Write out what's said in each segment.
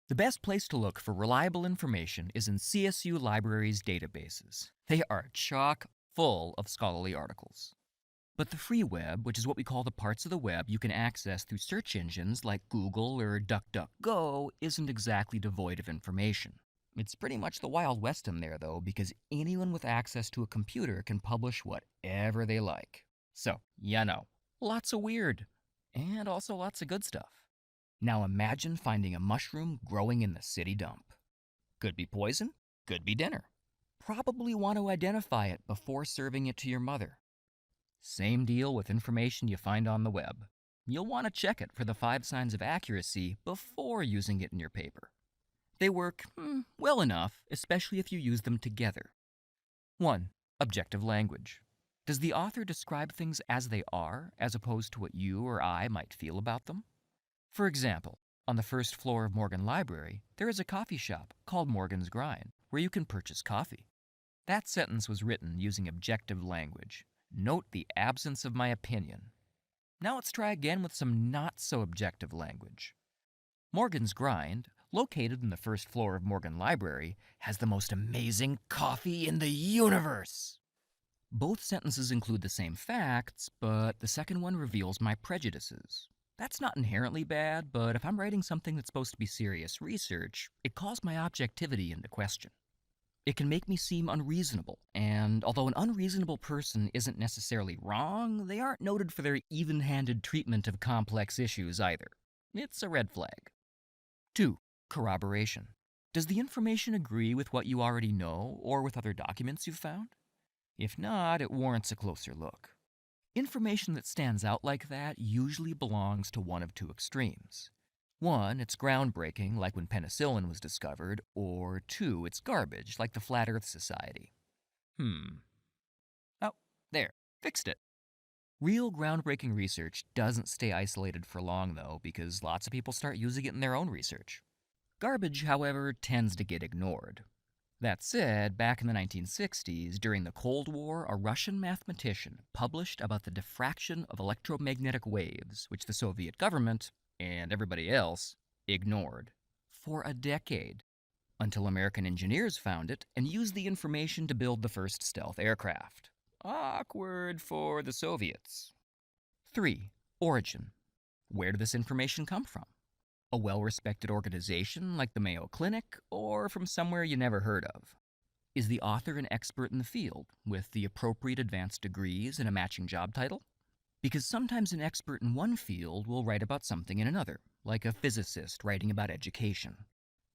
The best place to look for reliable information is in CSU Libraries databases. They are chock full of scholarly articles. But the free web, which is what we call the parts of the web you can access through search engines like Google or DuckDuckGo, isn't exactly devoid of information. It's pretty much the Wild West in there, though, because anyone with access to a computer can publish whatever they like. So, lots of weird, and also lots of good stuff. Now imagine finding a mushroom growing in the city dump. Could be poison, could be dinner. Probably want to identify it before serving it to your mother. Same deal with information you find on the web. You'll want to check it for the 5 signs of accuracy before using it in your paper. They work, well enough, especially if you use them together. 1. Objective language. Does the author describe things as they are, as opposed to what you or I might feel about them? For example, on the first floor of Morgan Library, there is a coffee shop called Morgan's Grind, where you can purchase coffee. That sentence was written using objective language. Note the absence of my opinion. Now let's try again with some not-so-objective language. Morgan's Grind, located in the first floor of Morgan Library, has the most amazing coffee in the universe. Both sentences include the same facts, but the second one reveals my prejudices. That's not inherently bad, but if I'm writing something that's supposed to be serious research, it calls my objectivity into question. It can make me seem unreasonable, and although an unreasonable person isn't necessarily wrong, they aren't noted for their even-handed treatment of complex issues either. It's a red flag. 2. Corroboration. Does the information agree with what you already know or with other documents you've found? If not, it warrants a closer look. Information that stands out like that usually belongs to one of 2 extremes. 1, it's groundbreaking, like when penicillin was discovered, or 2, it's garbage, like the Flat Earth Society. Oh, there, fixed it. Real groundbreaking research doesn't stay isolated for long, though, because lots of people start using it in their own research. Garbage, however, tends to get ignored. That said, back in the 1960s, during the Cold War, a Russian mathematician published about the diffraction of electromagnetic waves, which the Soviet government, and everybody else, ignored. For a decade. Until American engineers found it and used the information to build the first stealth aircraft. Awkward for the Soviets. 3. Origin. Where did this information come from? A well-respected organization like the Mayo Clinic, or from somewhere you never heard of? Is the author an expert in the field, with the appropriate advanced degrees and a matching job title? Because sometimes an expert in one field will write about something in another, like a physicist writing about education.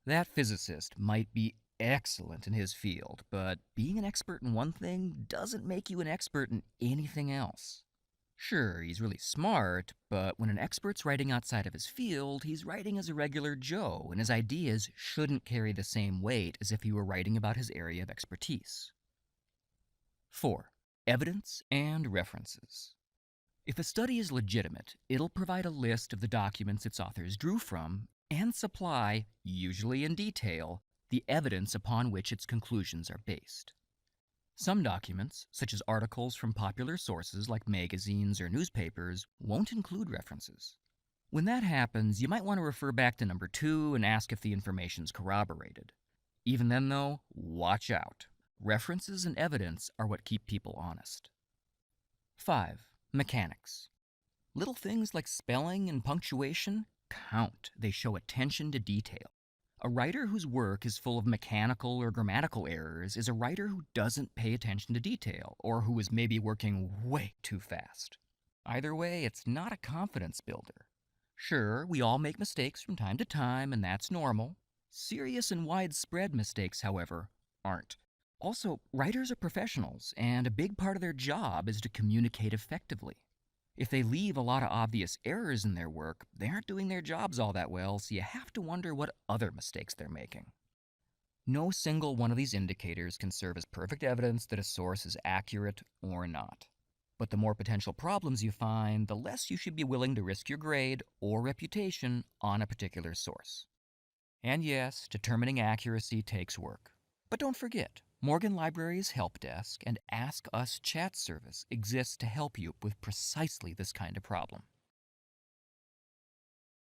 That physicist might be excellent in his field, but being an expert in one thing doesn't make you an expert in anything else. Sure, he's really smart, but when an expert's writing outside of his field, he's writing as a regular Joe, and his ideas shouldn't carry the same weight as if he were writing about his area of expertise. 4. Evidence and references. If a study is legitimate, it'll provide a list of the documents its authors drew from and supply, usually in detail, the evidence upon which its conclusions are based. Some documents, such as articles from popular sources like magazines or newspapers, won't include references. When that happens, you might want to refer back to number 2 and ask if the information's corroborated. Even then, though, watch out. References and evidence are what keep people honest. 5. Mechanics. Little things like spelling and punctuation count. They show attention to detail. A writer whose work is full of mechanical or grammatical errors is a writer who doesn't pay attention to detail, or who is maybe working way too fast. Either way, it's not a confidence builder. Sure, we all make mistakes from time to time, and that's normal. Serious and widespread mistakes, however, aren't. Also, writers are professionals, and a big part of their job is to communicate effectively. If they leave a lot of obvious errors in their work, they aren't doing their jobs all that well, so you have to wonder what other mistakes they're making. No single one of these indicators can serve as perfect evidence that a source is accurate or not. But the more potential problems you find, the less you should be willing to risk your grade or reputation on a particular source. And yes, determining accuracy takes work. But don't forget, Morgan Library's help desk and Ask Us chat service exists to help you with precisely this kind of problem.